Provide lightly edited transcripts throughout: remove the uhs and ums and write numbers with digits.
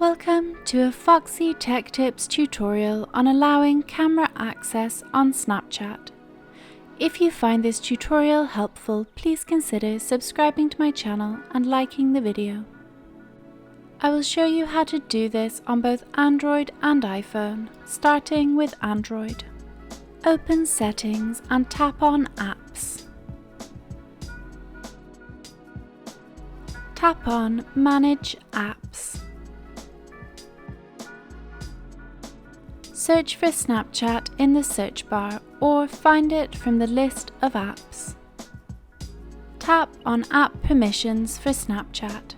Welcome to a Foxy Tech Tips tutorial on allowing camera access on Snapchat. If you find this tutorial helpful, please consider subscribing to my channel and liking the video. I will show you how to do this on both Android and iPhone, starting with Android. Open Settings and tap on Apps. Tap on Manage Apps. Search for Snapchat in the search bar or find it from the list of apps. Tap on App Permissions for Snapchat.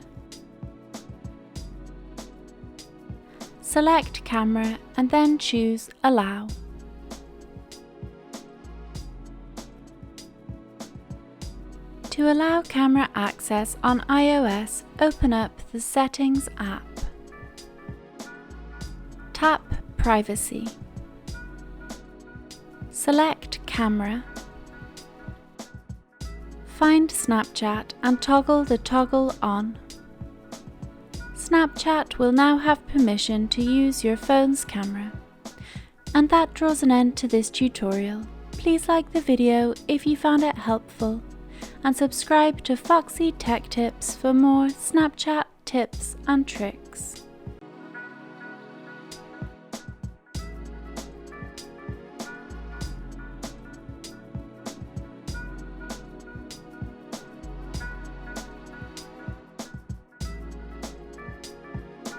Select Camera and then choose Allow. To allow camera access on iOS, open up the Settings app. Tap Privacy. Select Camera. Find Snapchat and toggle the toggle on. Snapchat will now have permission to use your phone's camera. And that draws an end to this tutorial. Please like the video if you found it helpful and subscribe to Foxy Tech Tips for more Snapchat tips and tricks.